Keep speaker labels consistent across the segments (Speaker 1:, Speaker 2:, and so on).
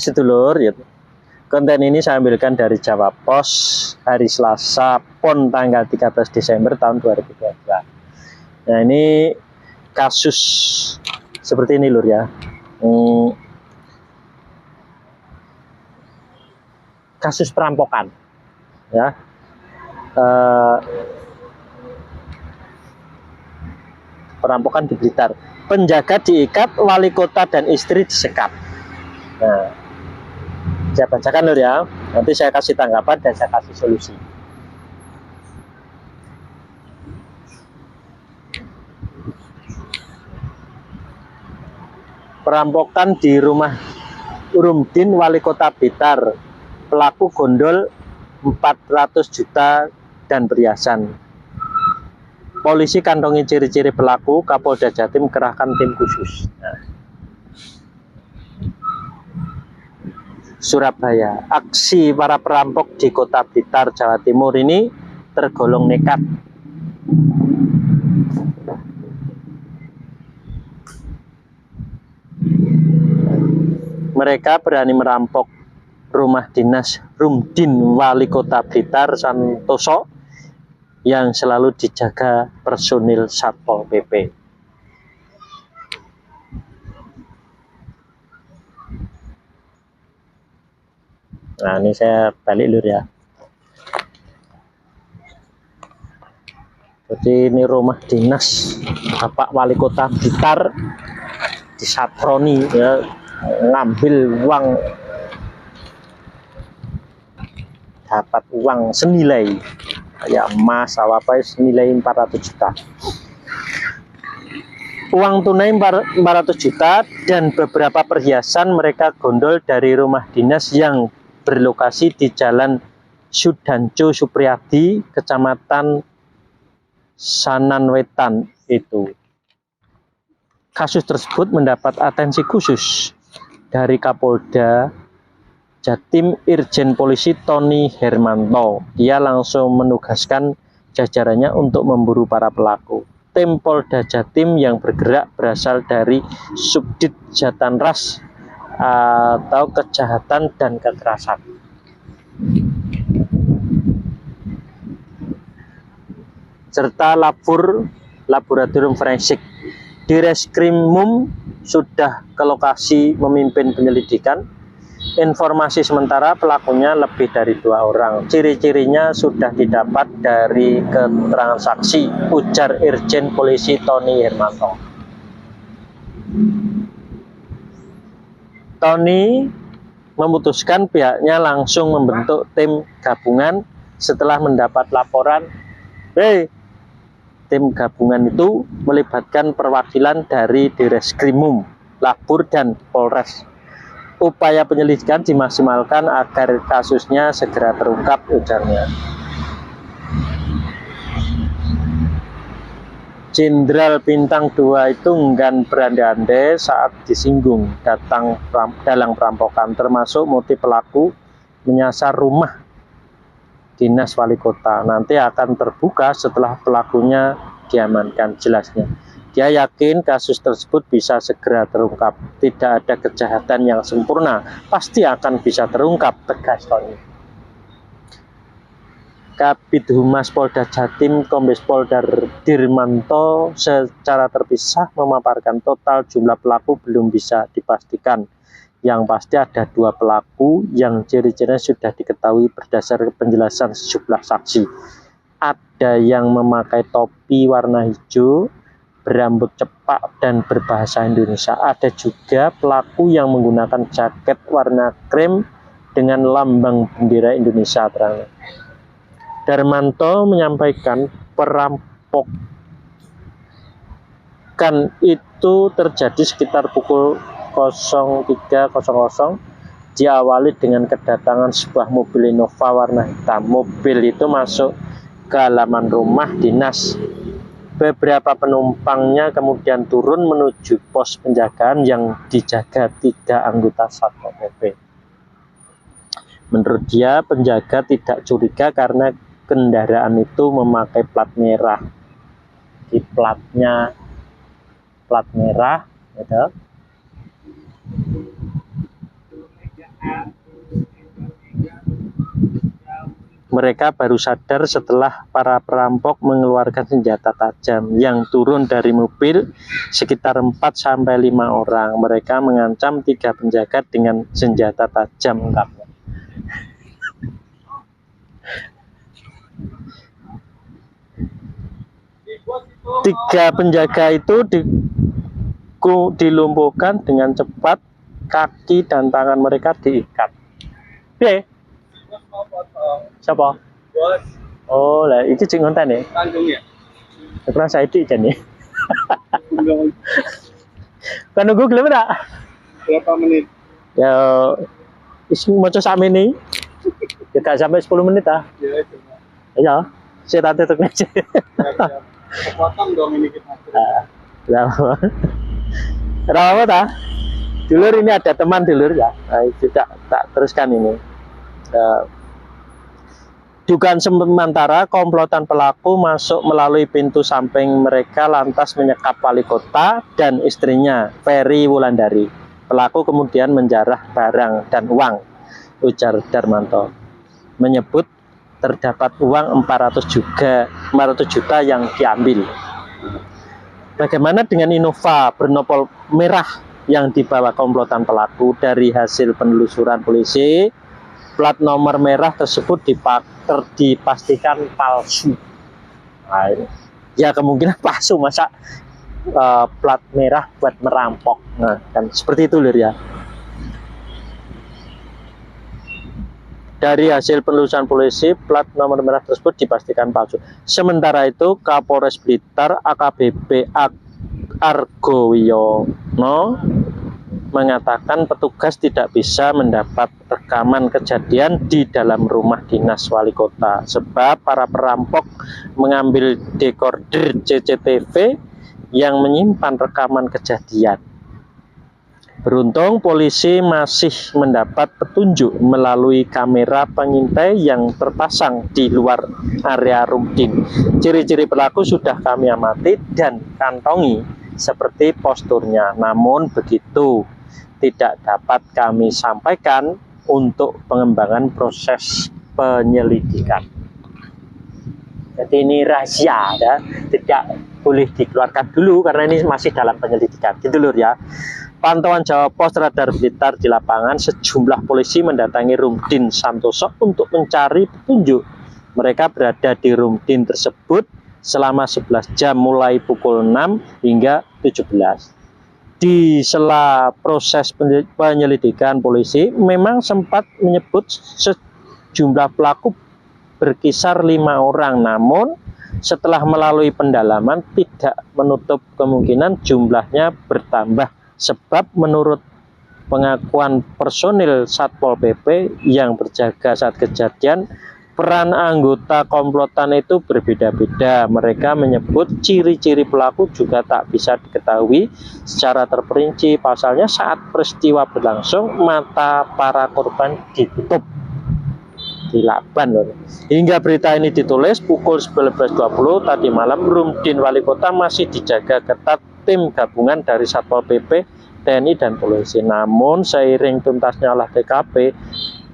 Speaker 1: Sedulur, ya. Konten ini saya ambilkan dari Jawa Pos hari Selasa PON tanggal 13 Desember tahun 2022. Nah, ini kasus seperti ini, Lur, ya. Kasus perampokan, ya. Perampokan di Blitar. Penjaga diikat, wali kota dan istri disekap. Nah, saya bacakan, Lur, ya. Nanti saya kasih tanggapan dan saya kasih solusi. Perampokan di rumah Urumdin, wali kota Blitar. Pelaku gondol 400 juta dan perhiasan. Polisi kantongi ciri-ciri pelaku, Kapolda Jatim kerahkan tim khusus. Nah. Surabaya, aksi para perampok di kota Blitar, Jawa Timur ini tergolong nekat. Mereka berani merampok rumah dinas Rumdin, wali kota Blitar Santoso, yang selalu dijaga personil Satpol PP. Nah, ini saya balik, Lur, ya. Jadi ini rumah dinas Bapak Wali Kota Blitar disatroni, ya, ngambil uang, dapat uang senilai ya emas apa senilai 400 juta. Uang tunai 400 juta dan beberapa perhiasan mereka gondol dari rumah dinas yang berlokasi di Jalan Sudanco Supriyadi, Kecamatan Sananwetan itu. Kasus tersebut mendapat atensi khusus dari Kapolda Jatim Irjen Polisi Tony Hermanto. Dia langsung menugaskan jajarannya untuk memburu para pelaku. Tim Polda Jatim yang bergerak berasal dari Subdit Jatanras atau Kejahatan dan Kekerasan. Serta laboratorium forensik. Direskrimum sudah ke lokasi memimpin penyelidikan. Informasi sementara pelakunya lebih dari 2 orang. Ciri-cirinya sudah didapat dari keterangan saksi, ujar Irjen Polisi Tony Hermanto. Tony memutuskan pihaknya langsung membentuk tim gabungan setelah mendapat laporan. Tim gabungan itu melibatkan perwakilan dari Direskrimum, Labur, dan Polres. Upaya penyelidikan dimaksimalkan agar kasusnya segera terungkap, ujarnya. Jenderal Bintang 2 itu enggan berandai-andai saat disinggung dalang perampokan, termasuk motif pelaku menyasar rumah dinas wali kota. Nanti akan terbuka setelah pelakunya diamankan, jelasnya. Dia yakin kasus tersebut bisa segera terungkap. Tidak ada kejahatan yang sempurna, pasti akan bisa terungkap, tegas Tony. Kabid Humas Polda Jatim Kombes Pol Dirmanto secara terpisah memaparkan total jumlah pelaku belum bisa dipastikan. Yang pasti ada 2 pelaku yang ciri-cirinya sudah diketahui berdasar penjelasan sejumlah saksi. Ada yang memakai topi warna hijau, berambut cepak dan berbahasa Indonesia. Ada juga pelaku yang menggunakan jaket warna krem dengan lambang bendera Indonesia, terang. Darmanto menyampaikan perampokan itu terjadi sekitar pukul 03.00, diawali dengan kedatangan sebuah mobil Innova warna hitam. Mobil itu masuk ke halaman rumah dinas. Beberapa penumpangnya kemudian turun menuju pos penjagaan yang dijaga 3 anggota Satpol PP. Menurut dia, penjaga tidak curiga karena kendaraan itu memakai plat merah. Di platnya plat merah, gitu. Mereka baru sadar setelah para perampok mengeluarkan senjata tajam yang turun dari mobil sekitar 4-5 orang. Mereka mengancam 3 penjaga dengan senjata tajam lengkapnya. Tiga penjaga itu dilumpuhkan dengan cepat, kaki dan tangan mereka diikat. Oke. Siapa? Bos. Oh, lah itu cing ngonten ya? Tanggung ya. Kurang saya itu jan ya. Kan nunggu gelem tak? Berapa menit? Ya isi maca sakmene. Ya gak sampai 10 menit ah. Ya, coba. Ya, saya tadi tuh aja. Potong dong ini kita. Lama. Kenapa tak? Dulur ini ada teman dulur ya. Nah, itu tak teruskan ini. Dugaan sementara komplotan pelaku masuk melalui pintu samping mereka lantas menyekap wali kota dan istrinya Ferry Wulandari. Pelaku kemudian menjarah barang dan uang, ujar Darmanto. Menyebut terdapat uang 400 juta yang diambil. Bagaimana dengan Innova bernopol merah yang dibawa komplotan pelaku? Dari hasil penelusuran polisi, plat nomor merah tersebut dipastikan palsu. Nah, ya kemungkinan palsu, masa plat merah buat merampok. Nah, kan seperti itu lur ya. Dari hasil penelusuran polisi, plat nomor merah tersebut dipastikan palsu. Sementara itu, Kapolres Blitar AKBP Argo Wiono mengatakan petugas tidak bisa mendapat rekaman kejadian di dalam rumah dinas wali kota sebab para perampok mengambil dekoder CCTV yang menyimpan rekaman kejadian. Beruntung polisi masih mendapat petunjuk melalui kamera pengintai yang terpasang di luar area Rumdin. Ciri-ciri pelaku sudah kami amati dan kantongi seperti posturnya, namun begitu tidak dapat kami sampaikan untuk pengembangan proses penyelidikan. Jadi ini rahasia ya, tidak boleh dikeluarkan dulu karena ini masih dalam penyelidikan. Gitu lur ya. Pantauan Jawa Pos Radar Blitar di lapangan, sejumlah polisi mendatangi Rumdin Santoso untuk mencari petunjuk. Mereka berada di Rumdin tersebut selama 11 jam mulai pukul 6 hingga 17. Di sela proses penyelidikan polisi memang sempat menyebut sejumlah pelaku berkisar 5 orang, namun setelah melalui pendalaman tidak menutup kemungkinan jumlahnya bertambah sebab menurut pengakuan personil Satpol PP yang berjaga saat kejadian, peran anggota komplotan itu berbeda-beda. Mereka menyebut ciri-ciri pelaku juga tak bisa diketahui secara terperinci. Pasalnya saat peristiwa berlangsung, mata para korban ditutup. Dilaban loh. Hingga berita ini ditulis pukul 19.20 tadi malam, Rumdin Wali Kota masih dijaga ketat tim gabungan dari Satpol PP, TNI dan polisi. Namun seiring tuntasnya olah TKP,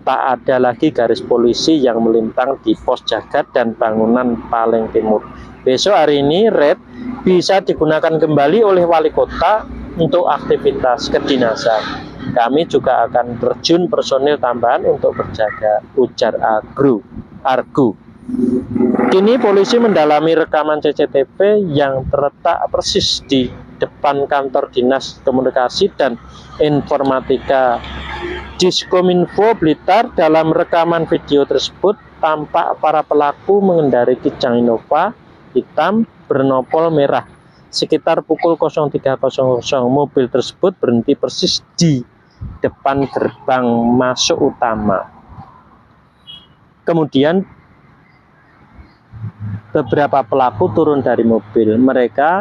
Speaker 1: tak ada lagi garis polisi yang melintang di pos jagat dan bangunan paling timur. Besok hari ini red bisa digunakan kembali oleh wali kota untuk aktivitas kedinasan. Kami juga akan terjun personil tambahan untuk berjaga, ujar Argo. Kini polisi mendalami rekaman CCTV yang terletak persis di depan kantor Dinas Komunikasi dan Informatika Diskominfo Blitar. Dalam rekaman video tersebut tampak para pelaku mengendarai Kijang Innova hitam bernopol merah. Sekitar pukul 03.00 mobil tersebut berhenti persis di depan gerbang masuk utama. Kemudian beberapa pelaku turun dari mobil. Mereka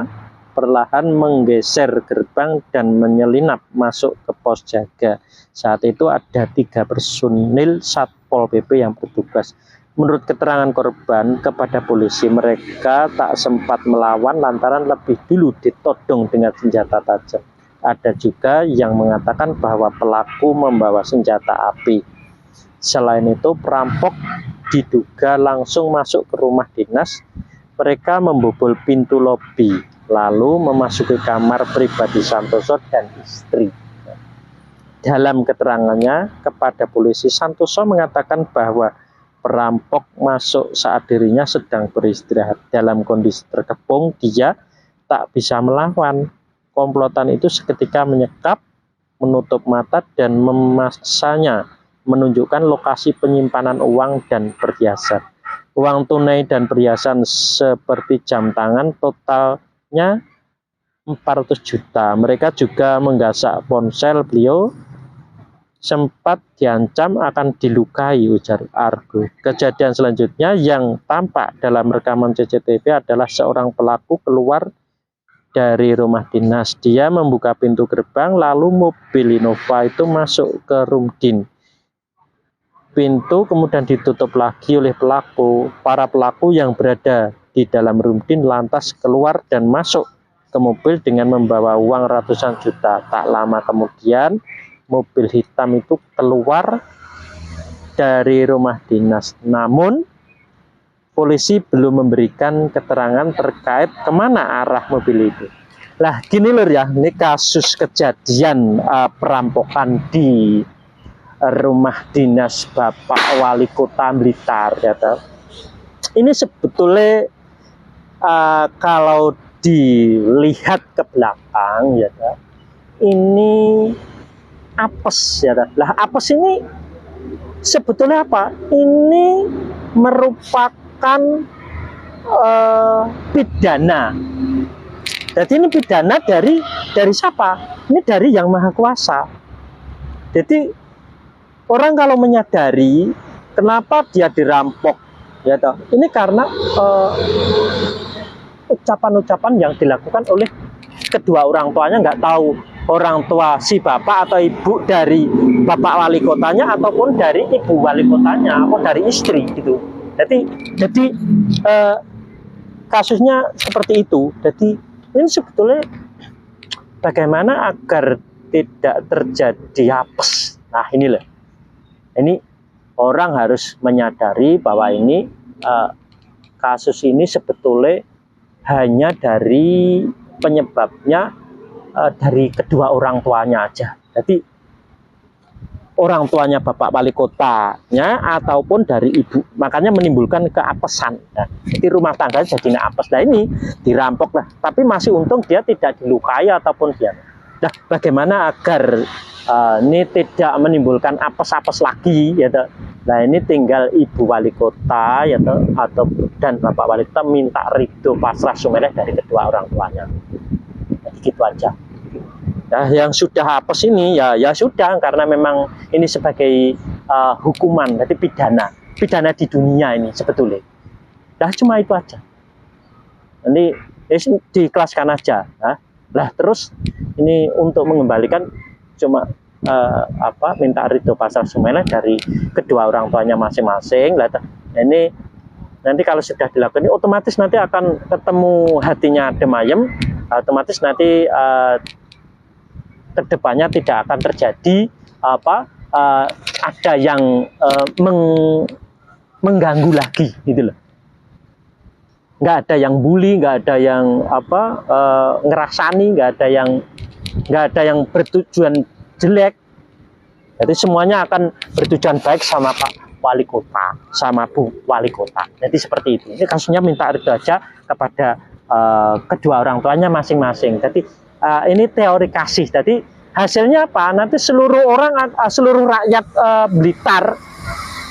Speaker 1: perlahan menggeser gerbang dan menyelinap masuk ke pos jaga. Saat itu ada 3 personil Satpol PP yang bertugas. Menurut keterangan korban kepada polisi, mereka tak sempat melawan lantaran lebih dulu ditodong dengan senjata tajam. Ada juga yang mengatakan bahwa pelaku membawa senjata api. Selain itu, perampok diduga langsung masuk ke rumah dinas. Mereka membobol pintu lobi, lalu memasuki kamar pribadi Santoso dan istri. Dalam keterangannya kepada polisi, Santoso mengatakan bahwa perampok masuk saat dirinya sedang beristirahat. Dalam kondisi terkepung, dia tak bisa melawan. Komplotan itu seketika menyekap, menutup mata, dan memaksanya menunjukkan lokasi penyimpanan uang dan perhiasan. Uang tunai dan perhiasan seperti jam tangan totalnya 400 juta. Mereka juga menggasak ponsel beliau. Sempat diancam akan dilukai, ujar Argo. Kejadian selanjutnya yang tampak dalam rekaman CCTV adalah seorang pelaku keluar dari rumah dinas. Dia membuka pintu gerbang, lalu mobil Innova itu masuk ke Rumdin. Pintu kemudian ditutup lagi oleh pelaku. Para pelaku yang berada di dalam Rumdin lantas keluar dan masuk ke mobil dengan membawa uang ratusan juta. Tak lama kemudian, mobil hitam itu keluar dari rumah dinas. Namun, polisi belum memberikan keterangan terkait kemana arah mobil itu. Lah, gini lur ya, ini kasus kejadian perampokan di rumah dinas Bapak Wali Kota Blitar. Ya, ini sebetulnya kalau dilihat ke belakang, ya, ini apes, ya. Lah, apes ini sebetulnya apa? Ini merupakan pidana. Jadi ini pidana dari siapa? Ini dari Yang Maha Kuasa. Jadi orang kalau menyadari kenapa dia dirampok, ya toh, ini karena ucapan-ucapan yang dilakukan oleh kedua orang tuanya. Nggak tahu orang tua si bapak atau ibu dari bapak wali kotanya ataupun dari ibu wali kotanya atau dari istri gitu. Jadi kasusnya seperti itu. Jadi ini sebetulnya bagaimana agar tidak terjadi apes. Nah, inilah. Ini orang harus menyadari bahwa ini kasus ini sebetulnya hanya dari penyebabnya dari kedua orang tuanya aja. Jadi orang tuanya bapak wali kotanya ataupun dari ibu, makanya menimbulkan keapesan. Nah, jadi rumah tangga jadi apes. Nah, ini dirampok lah, tapi masih untung dia tidak dilukai ataupun dia. Nah, bagaimana agar ini tidak menimbulkan apes-apes lagi, ya toh? Nah, ini tinggal ibu wali kota, ya toh, atau dan bapak wali kota minta ridho pasrah sumereh dari kedua orang tuanya. Jadi gitu aja. Nah, yang sudah apes ini ya sudah, karena memang ini sebagai hukuman, jadi pidana di dunia ini sebetulnya. Nah, cuma itu aja. Nanti diikhlaskan aja. Nah, terus ini untuk mengembalikan cuma minta ridho pasrah sumereh dari kedua orang tuanya masing-masing. Nah, ini nanti kalau sudah dilakukan ini otomatis nanti akan ketemu hatinya adem ayem, otomatis nanti kedepannya tidak akan terjadi ada yang mengganggu lagi gitu loh. Nggak ada yang bully, nggak ada yang ngerasani, nggak ada yang bertujuan jelek. Jadi semuanya akan bertujuan baik sama Pak Wali Kota, sama Bu Wali Kota. Jadi seperti itu. Ini kasusnya minta ridho aja kepada kedua orang tuanya masing-masing. Jadi ini teori kasih. Jadi hasilnya apa? Nanti seluruh rakyat Blitar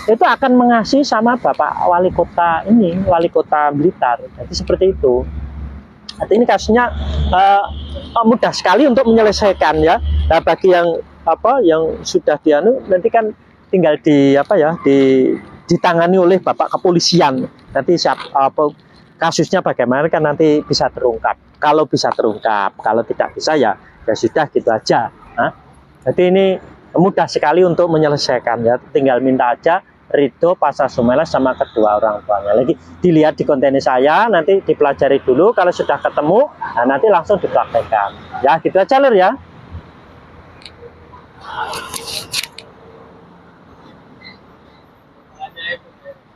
Speaker 1: itu akan mengasihi sama Bapak Wali Kota ini, Wali Kota Blitar. Jadi seperti itu. Jadi ini kasusnya mudah sekali untuk menyelesaikan, ya. Nah, bagi yang sudah nanti kan tinggal ditangani oleh Bapak Kepolisian. Nanti kasusnya bagaimana kan nanti bisa terungkap. Kalau bisa terungkap, kalau tidak bisa ya sudah gitu aja. Jadi ini mudah sekali untuk menyelesaikan, ya. Tinggal minta aja ridho pasrah sumereh sama kedua orang tuanya. Lagi dilihat di konten saya, nanti dipelajari dulu. Kalau sudah ketemu, nah nanti langsung dipraktekkan. Ya gitu aja lur, ya.